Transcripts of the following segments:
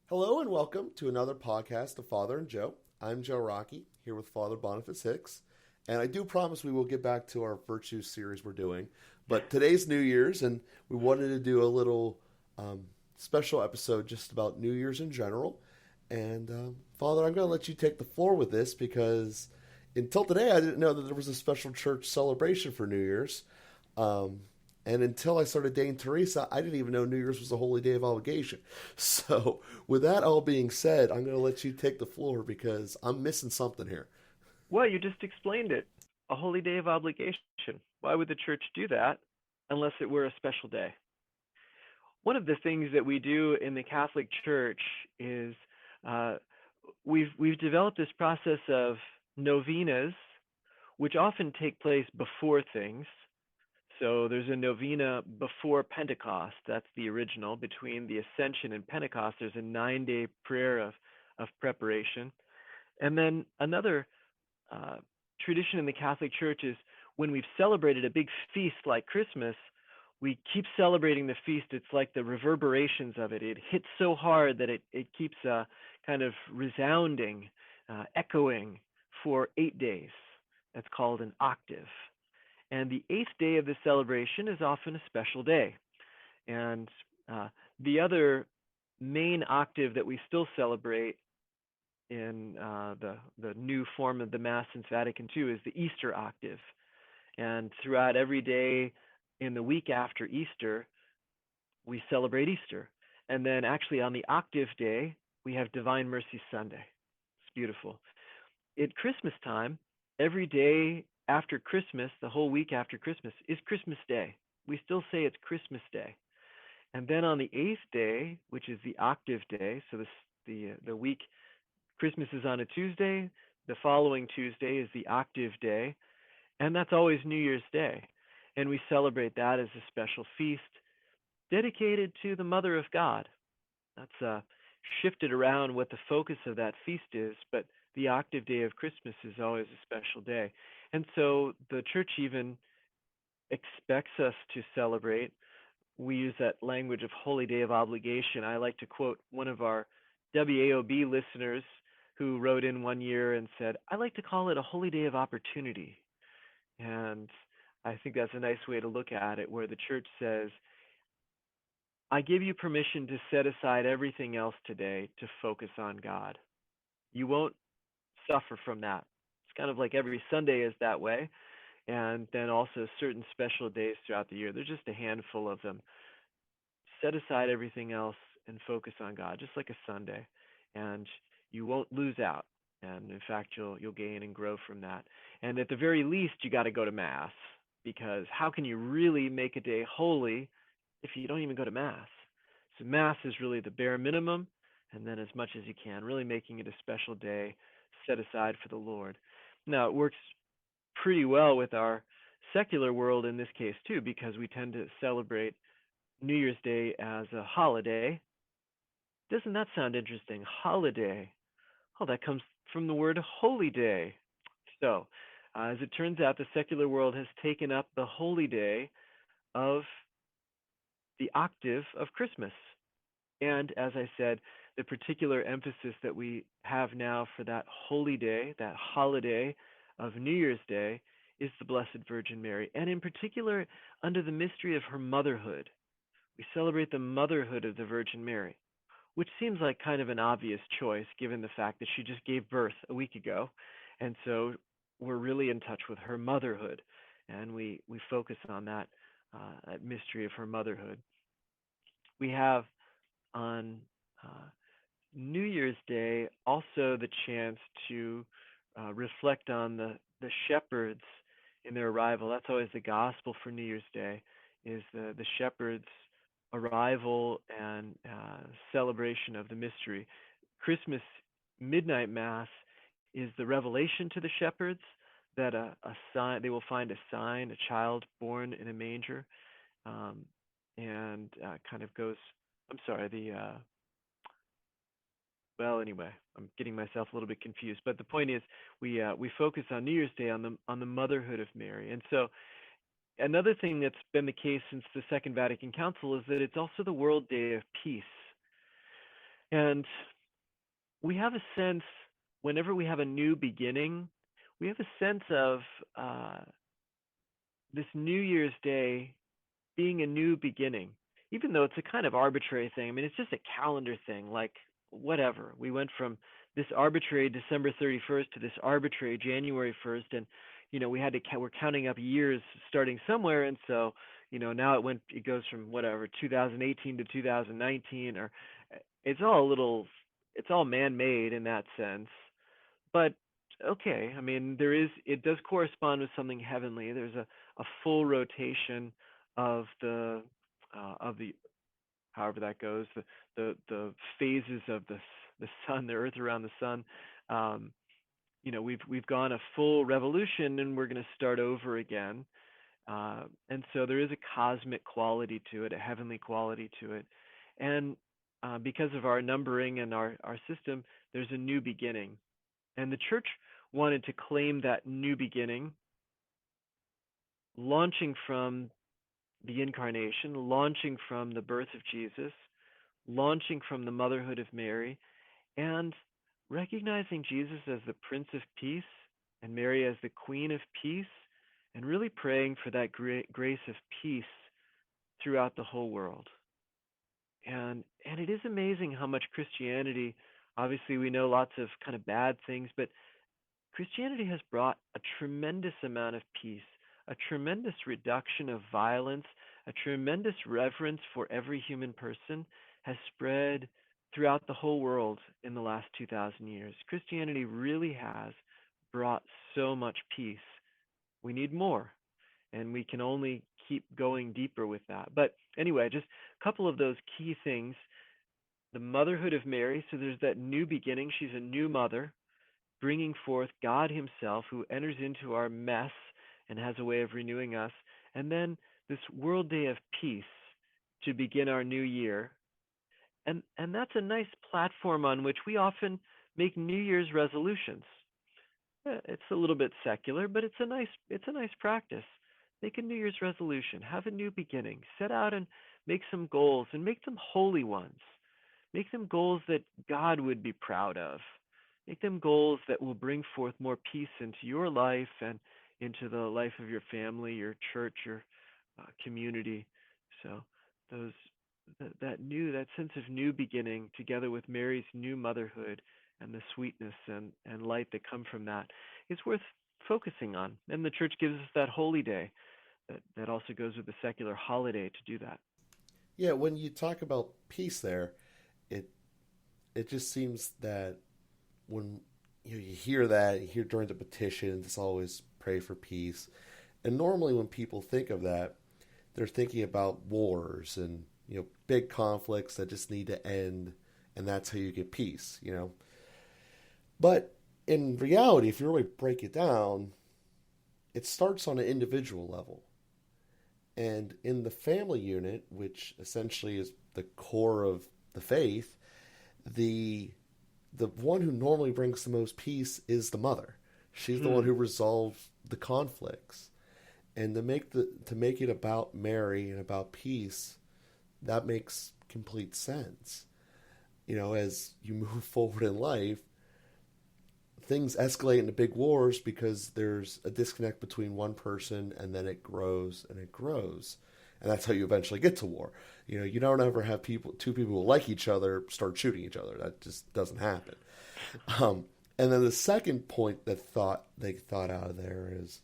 Hello and welcome to another podcast of Father and Joe. I'm Joe Rocky, here with Father Boniface Hicks. And I do promise we will get back to our virtue series we're doing. But today's New Year's, and we wanted to do a little special episode just about New Year's in general. And Father, I'm going to let you take the floor with this because until today I didn't know that there was a special church celebration for New Year's. Um, and until I started dating Teresa, I didn't even know New Year's was a holy day of obligation. So, with that all being said, I'm going to let you take the floor because I'm missing something here. Well, you just explained it. A holy day of obligation. Why would the church do that unless it were a special day? One of the things that we do in the Catholic Church is uh, we've developed this process of novenas, which often take place before things. So there's a novena before Pentecost. That's the original. Between the Ascension and Pentecost, there's a 9-day prayer of preparation. And then another uh, tradition in the Catholic Church is when we've celebrated a big feast like Christmas, we keep celebrating the feast. It's like the reverberations of it. It hits so hard that it keeps kind of resounding, echoing for 8 days. That's called an octave. And the eighth day of the celebration is often a special day. And the other main octave that we still celebrate in the new form of the Mass since Vatican II is the Easter octave. And throughout every day in the week after Easter, we celebrate Easter. And then actually on the octave day, we have Divine Mercy Sunday. It's beautiful. At Christmas time, every day after Christmas, the whole week after Christmas, is Christmas Day. We still say it's Christmas Day. And then on the eighth day, which is the octave day, so the week Christmas is on a Tuesday. The following Tuesday is the octave day, and that's always New Year's Day. And we celebrate that as a special feast dedicated to the Mother of God. That's shifted around what the focus of that feast is, but the octave day of Christmas is always a special day. And so the church even expects us to celebrate. We use that language of holy day of obligation. I like to quote one of our WAOB listeners who wrote in one year and said, I like to call it a holy day of opportunity. And I think that's a nice way to look at it, where the church says, I give you permission to set aside everything else today to focus on God. You won't suffer from that. It's kind of like every Sunday is that way. And then also certain special days throughout the year. There's just a handful of them. Set aside everything else and focus on God, just like a Sunday. And you won't lose out. And in fact, you'll gain and grow from that. And at the very least, you got to go to Mass, because how can you really make a day holy if you don't even go to Mass? So Mass is really the bare minimum, and then as much as you can, really making it a special day set aside for the Lord. Now, it works pretty well with our secular world in this case too, because we tend to celebrate New Year's Day as a holiday. Doesn't that sound interesting? Holiday. Oh, that comes from the word holy day. So, as it turns out, the secular world has taken up the holy day of the octave of Christmas. And as I said, the particular emphasis that we have now for that holy day, that holiday of New Year's Day, is the Blessed Virgin Mary, and in particular, under the mystery of her motherhood. We celebrate the motherhood of the Virgin Mary, which seems like kind of an obvious choice given the fact that she just gave birth a week ago. And so we're really in touch with her motherhood, and we focus on that mystery of her motherhood. We have on New Year's Day also the chance to reflect on the shepherds in their arrival. That's always the gospel for New Year's Day, is the shepherds' arrival and celebration of the mystery. Christmas midnight mass is the revelation to the shepherds that a sign, they will find a sign, a child born in a manger, um, and kind of goes. I'm sorry, well, anyway, I'm getting myself a little bit confused. But the point is, we focus on New Year's Day on the motherhood of Mary. And so another thing that's been the case since the Second Vatican Council is that it's also the World Day of Peace. And we have a sense, whenever we have a new beginning, we have a sense of uh, this New Year's Day being a new beginning, even though it's a kind of arbitrary thing. I mean, it's just a calendar thing, like whatever. We went from this arbitrary December 31st to this arbitrary January 1st, and we had to we're counting up years starting somewhere, and so now it goes from whatever 2018 to 2019, or it's all a little, it's all man-made in that sense. But okay, I mean, it does correspond with something heavenly. There's a full rotation of the however that goes, the phases of the sun, the earth around the sun. um we've gone a full revolution, and we're going to start over again. And so there is a cosmic quality to it, a heavenly quality to it. And because of our numbering and our system, there's a new beginning. And the church wanted to claim that new beginning, launching from the incarnation, launching from the birth of Jesus, launching from the motherhood of Mary, and recognizing Jesus as the Prince of Peace and Mary as the Queen of Peace, and really praying for that grace of peace throughout the whole world. And it is amazing how much Christianity, obviously we know lots of kind of bad things, but Christianity has brought a tremendous amount of peace, a tremendous reduction of violence, a tremendous reverence for every human person has spread throughout the whole world in the last 2,000 years. Christianity really has brought so much peace. We need more, and we can only keep going deeper with that. But anyway, just a couple of those key things. The motherhood of Mary, so there's that new beginning. She's a new mother, bringing forth God himself, who enters into our mess and has a way of renewing us. And then this World Day of Peace to begin our new year. And that's a nice platform on which we often make New Year's resolutions. It's a little bit secular, but it's a nice practice. Make a New Year's resolution, have a new beginning, set out and make some goals, and make them holy ones. Make them goals that God would be proud of. Make them goals that will bring forth more peace into your life and into the life of your family, your church, your community. So that sense of new beginning, together with Mary's new motherhood and the sweetness and light that come from that, is worth focusing on. And the church gives us that holy day that also goes with the secular holiday to do that. Yeah, when you talk about peace there, it it just seems that when you hear that, you hear during the petitions, it's always pray for peace. And normally when people think of that, they're thinking about wars and big conflicts that just need to end, and that's how you get peace. But in reality, if you really break it down, it starts on an individual level. And in the family unit, which essentially is the core of the faith, the one who normally brings the most peace is the mother. She's the one who resolves the conflicts. And to make it about Mary and about peace, that makes complete sense. As you move forward in life, things escalate into big wars because there's a disconnect between one person, and then it grows and it grows. And that's how you eventually get to war. You don't ever have two people who like each other start shooting each other. That just doesn't happen. And then the second point that they thought out of there is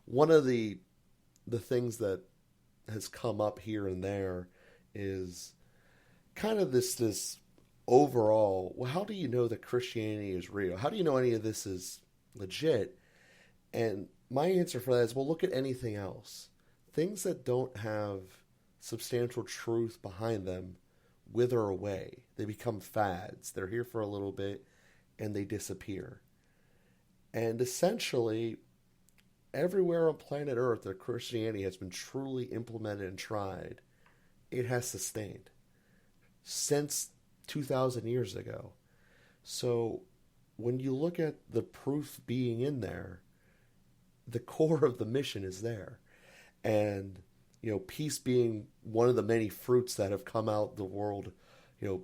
one of the things that has come up here and there is kind of this overall, well, how do you know that Christianity is real? How do you know any of this is legit? And my answer for that is, well, look at anything else. Things that don't have substantial truth behind them wither away. They become fads. They're here for a little bit and they disappear. And essentially, everywhere on planet Earth that Christianity has been truly implemented and tried, it has sustained since 2,000 years ago. So when you look at the proof being in there, the core of the mission is there. And, peace being one of the many fruits that have come out the world,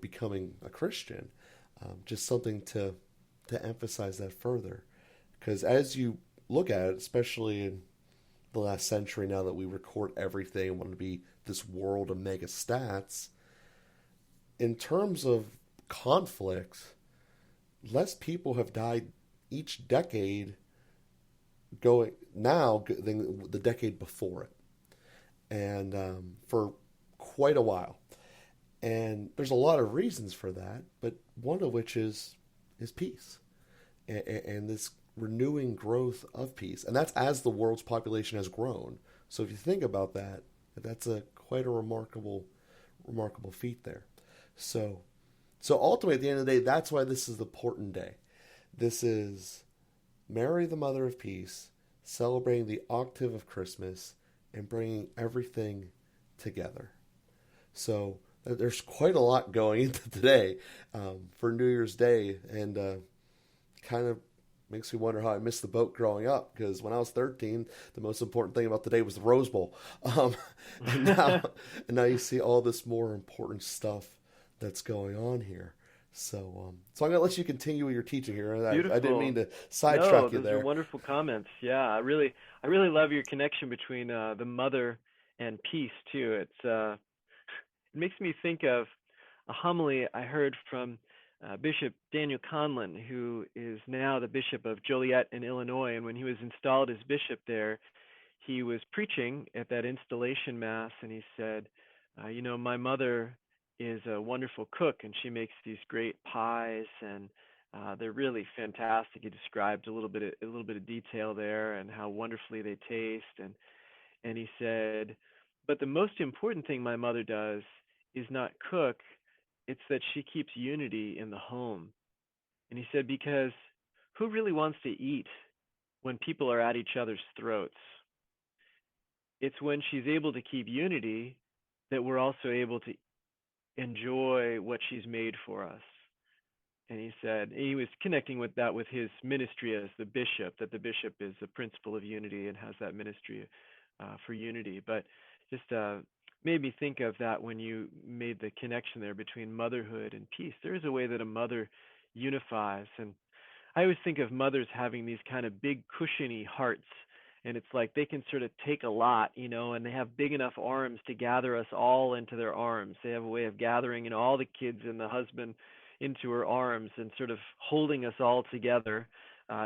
becoming a Christian. Just something to emphasize that further, because as you look at it, especially in the last century, now that we record everything and want to be this world of mega stats, in terms of conflict, less people have died each decade going now than the decade before it, and for quite a while. And there's a lot of reasons for that, but one of which is peace and this renewing growth of peace, and that's as the world's population has grown. So if you think about that, that's a quite a remarkable feat there. So so ultimately, at the end of the day, that's why this is the important day. This is Mary, the Mother of Peace, celebrating the octave of Christmas and bringing everything together. So there's quite a lot going into today for New Year's Day, and kind of makes me wonder how I missed the boat growing up, because when I was 13, the most important thing about the day was the Rose Bowl. And now, and now you see all this more important stuff that's going on here. So I'm going to let you continue with your teaching here. I didn't Beautiful. mean to No, sidetrack you those are there. wonderful comments. Yeah, I really love your connection between the mother and peace too. It makes me think of a homily I heard from Bishop Daniel Conlon, who is now the Bishop of Joliet in Illinois. And when he was installed as bishop there, he was preaching at that installation mass, and he said, my mother is a wonderful cook, and she makes these great pies, and they're really fantastic. He described a little bit of detail there and how wonderfully they taste, and he said, but the most important thing my mother does is not cook; it's that she keeps unity in the home. And he said, because who really wants to eat when people are at each other's throats? It's when she's able to keep unity that we're also able to enjoy what she's made for us. And he said he was connecting with that with his ministry as the bishop, that the bishop is the principle of unity and has that ministry for unity. But just made me think of that when you made the connection there between motherhood and peace. There is a way that a mother unifies, and I always think of mothers having these kind of big cushiony hearts, and it's like they can sort of take a lot, and they have big enough arms to gather us all into their arms. They have a way of gathering, all the kids and the husband into her arms and sort of holding us all together,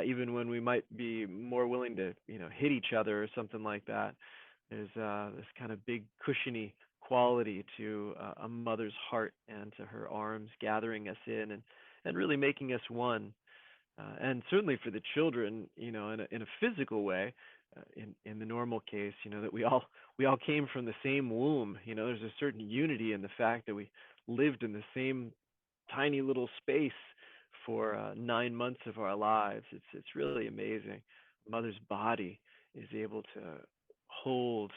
even when we might be more willing to, hit each other or something like that. There's this kind of big cushiony quality to a mother's heart and to her arms gathering us in and really making us one. And certainly for the children, in a physical way, in the normal case, that we all came from the same womb. There's a certain unity in the fact that we lived in the same tiny little space for 9 months of our lives. It's really amazing. Mother's body is able to hold,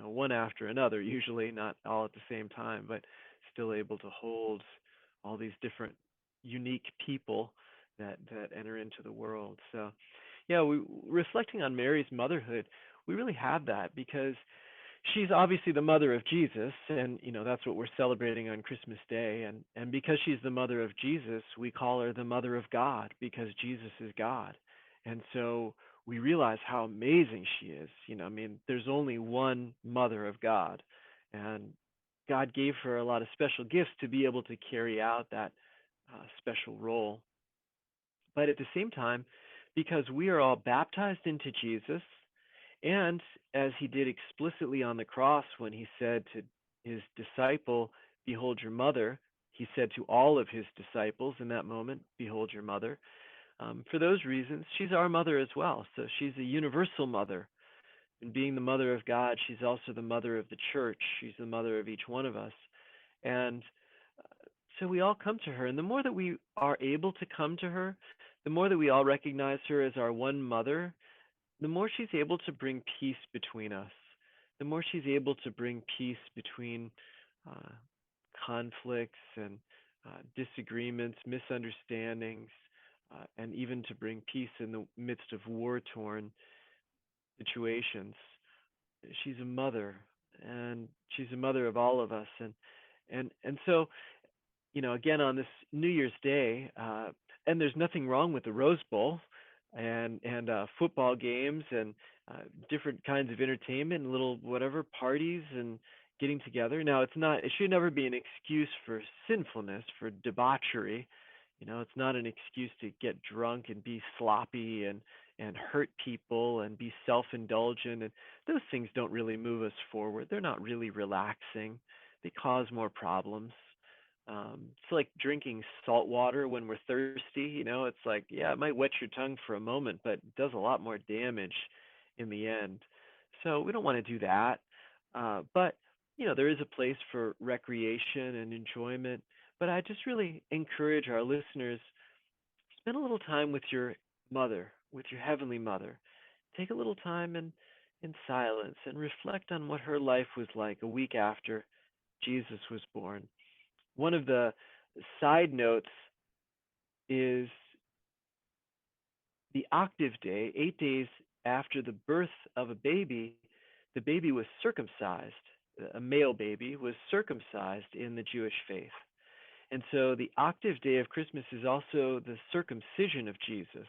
one after another, usually not all at the same time, but still able to hold all these different unique people that enter into the world. So, yeah, reflecting on Mary's motherhood, we really have that because she's obviously the mother of Jesus, and that's what we're celebrating on Christmas Day. And because she's the mother of Jesus, we call her the mother of God because Jesus is God. And so we realize how amazing she is. There's only one mother of God, and God gave her a lot of special gifts to be able to carry out that special role. But at the same time, because we are all baptized into Jesus, and as he did explicitly on the cross when he said to his disciple, "Behold your mother," he said to all of his disciples in that moment, "Behold your mother." For those reasons, she's our mother as well. So she's a universal mother. And being the mother of God, she's also the mother of the church. She's the mother of each one of us. And so we all come to her. And the more that we are able to come to her, the more that we all recognize her as our one mother, the more she's able to bring peace between us, the more she's able to bring peace between uh, conflicts and disagreements, misunderstandings, and even to bring peace in the midst of war-torn situations. She's a mother, and she's a mother of all of us, and so again on this New Year's Day, and there's nothing wrong with the Rose Bowl and football games and different kinds of entertainment and little whatever parties and getting together. Now, it should never be an excuse for sinfulness, for debauchery. It's not an excuse to get drunk and be sloppy and hurt people and be self-indulgent. And those things don't really move us forward. They're not really relaxing. They cause more problems. It's like drinking salt water when we're thirsty. It's like, yeah, it might wet your tongue for a moment, but it does a lot more damage in the end. So we don't want to do that. But, there is a place for recreation and enjoyment. But I just really encourage our listeners, spend a little time with your mother, with your heavenly mother. Take a little time in silence and reflect on what her life was like a week after Jesus was born. One of the side notes is the octave day, 8 days after the birth of a baby, the baby was circumcised. A male baby was circumcised in the Jewish faith. And so the octave day of Christmas is also the circumcision of Jesus.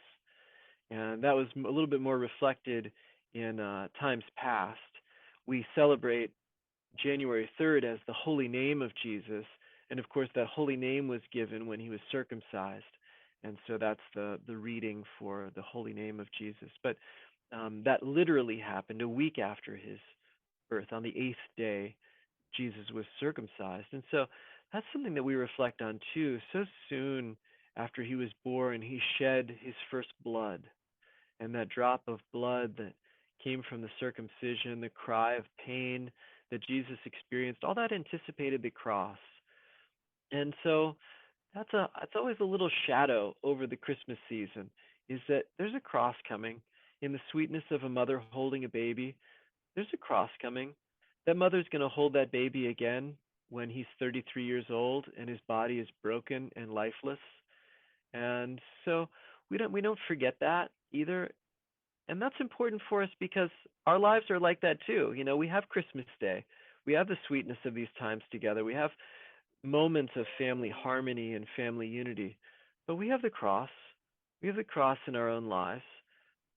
And that was a little bit more reflected in times past. We celebrate January 3rd as the holy name of Jesus. And of course, that holy name was given when he was circumcised. And so that's the reading for the holy name of Jesus. But that literally happened a week after his birth. On the 8th day, Jesus was circumcised. And so that's something that we reflect on too. So soon after he was born, he shed his first blood. And that drop of blood that came from the circumcision, the cry of pain that Jesus experienced, all that anticipated the cross. And so it's always a little shadow over the Christmas season, is that there's a cross coming. In the sweetness of a mother holding a baby, there's a cross coming. That mother's going to hold that baby again when he's 33 years old and his body is broken and lifeless. And so we don't forget that either. And that's important for us because our lives are like that too. We have Christmas Day. We have the sweetness of these times together. We have moments of family harmony and family unity. But we have the cross. We have the cross in our own lives.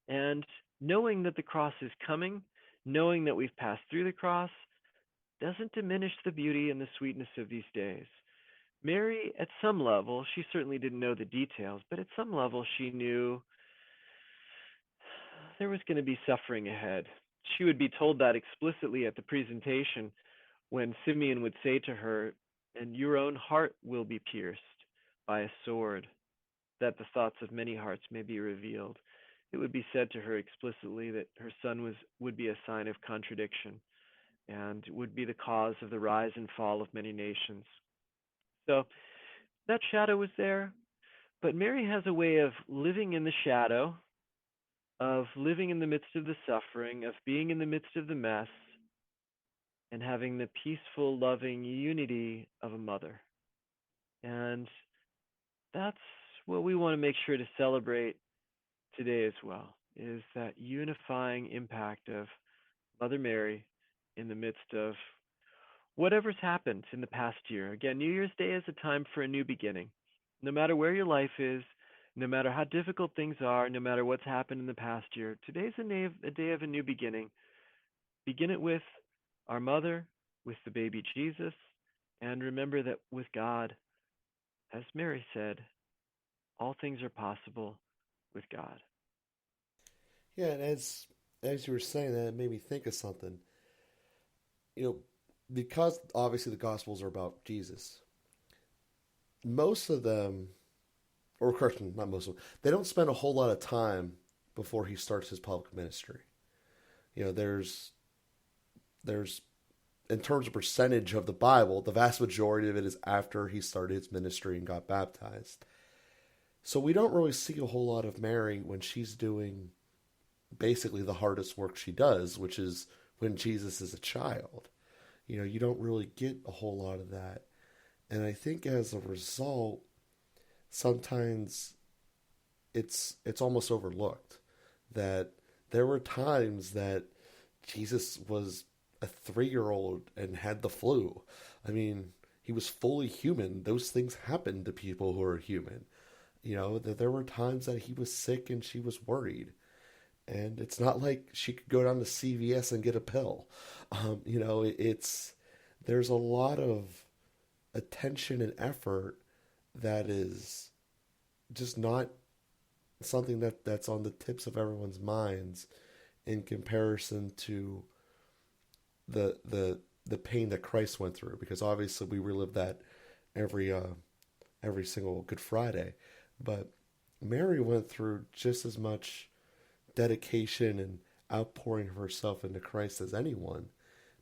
And knowing that the cross is coming, knowing that we've passed through the cross, doesn't diminish the beauty and the sweetness of these days. Mary, at some level, she certainly didn't know the details, but at some level she knew there was going to be suffering ahead. She would be told that explicitly at the presentation when Simeon would say to her, "And your own heart will be pierced by a sword, that the thoughts of many hearts may be revealed." It would be said to her explicitly that her son would be a sign of contradiction and would be the cause of the rise and fall of many nations. So that shadow was there, but Mary has a way of living in the shadow, of living in the midst of the suffering, of being in the midst of the mess, and having the peaceful, loving unity of a mother. And that's what we want to make sure to celebrate today as well, is that unifying impact of Mother Mary in the midst of whatever's happened in the past year. Again, New Year's Day is a time for a new beginning. No matter where your life is, no matter how difficult things are, no matter what's happened in the past year, today's a day of a new beginning. Begin it with our mother, with the baby Jesus, and remember that with God, as Mary said, all things are possible with God. Yeah, and as you were saying that, it made me think of something. Because obviously the Gospels are about Jesus, most of them, or correction, not most of them, they don't spend a whole lot of time before he starts his public ministry. There's in terms of percentage of the Bible, the vast majority of it is after he started his ministry and got baptized. So we don't really see a whole lot of Mary when she's doing basically the hardest work she does, which is when Jesus is a child. You don't really get a whole lot of that. And I think as a result, sometimes it's almost overlooked that there were times that Jesus was a 3-year-old and had the flu. I mean, he was fully human. Those things happen to people who are human. That there were times that he was sick and she was worried. And it's not like she could go down to CVS and get a pill. There's a lot of attention and effort that is just not something that's on the tips of everyone's minds in comparison to the pain that Christ went through, because obviously we relive that every single Good Friday, but Mary went through just as much dedication and outpouring of herself into Christ as anyone,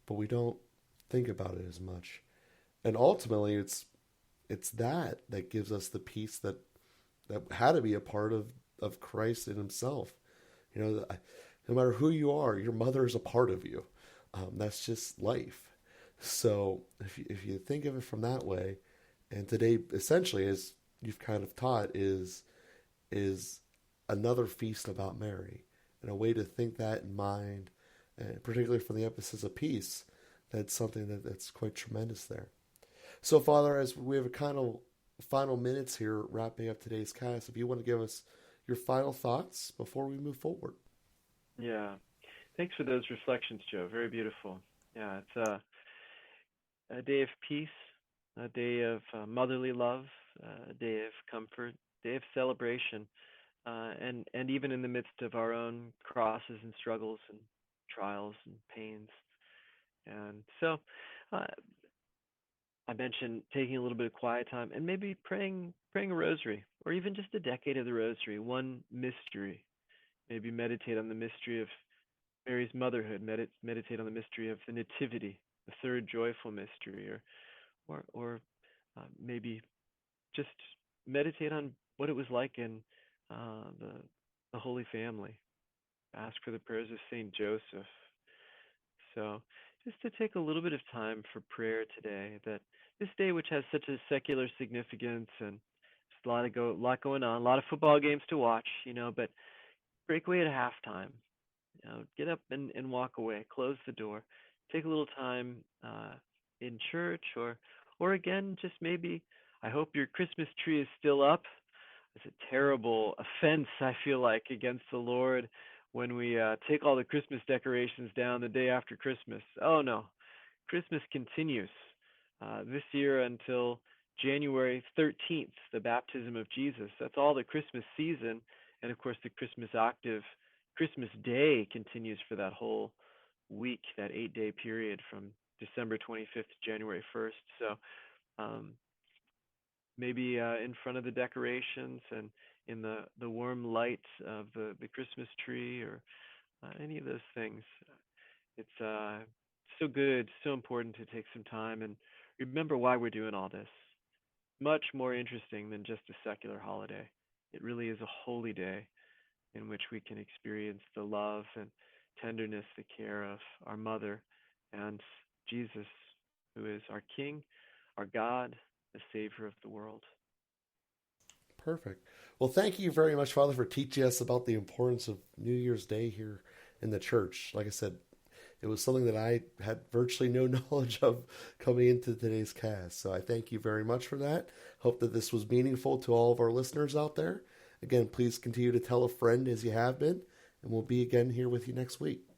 but we don't think about it as much. And ultimately, it's that gives us the peace that had to be a part of Christ in himself. No matter who you are, your mother is a part of you. That's just life. So if you think of it from that way, and today essentially, as you've kind of taught, is another feast about Mary, and a way to think that in mind, and particularly from the emphasis of peace, that's something that's quite tremendous there. So, Father, as we have a kind of final minutes here wrapping up today's cast, if you want to give us your final thoughts before we move forward. Yeah. Thanks for those reflections, Joe. Very beautiful. Yeah, it's a day of peace, a day of motherly love, a day of comfort, day of celebration, and even in the midst of our own crosses and struggles and trials and pains. And so, uh, I mentioned taking a little bit of quiet time and maybe praying a rosary, or even just a decade of the rosary, one mystery. Maybe meditate on the mystery of Mary's motherhood, meditate on the mystery of the Nativity, the third joyful mystery, or maybe just meditate on what it was like in the Holy Family. Ask for the prayers of Saint Joseph. So just to take a little bit of time for prayer today, that this day, which has such a secular significance and just lot going on, a lot of football games to watch, but break away at halftime. Get up and walk away. Close the door. Take a little time in church, or again, just maybe. I hope your Christmas tree is still up. It's a terrible offense, I feel like, against the Lord when we take all the Christmas decorations down the day after Christmas. Oh no, Christmas continues this year until January 13th, the baptism of Jesus. That's all the Christmas season, and of course the Christmas octave. Christmas Day continues for that whole week, that 8-day period from December 25th to January 1st. So maybe in front of the decorations and in the warm light of the Christmas tree, or any of those things. It's so good, so important to take some time and remember why we're doing all this. Much more interesting than just a secular holiday. It really is a holy day in which we can experience the love and tenderness, the care of our mother and Jesus, who is our King, our God, the Savior of the world. Perfect. Well, thank you very much, Father, for teaching us about the importance of New Year's Day here in the church. Like I said, it was something that I had virtually no knowledge of coming into today's cast. So I thank you very much for that. Hope that this was meaningful to all of our listeners out there. Again, please continue to tell a friend as you have been, and we'll be again here with you next week.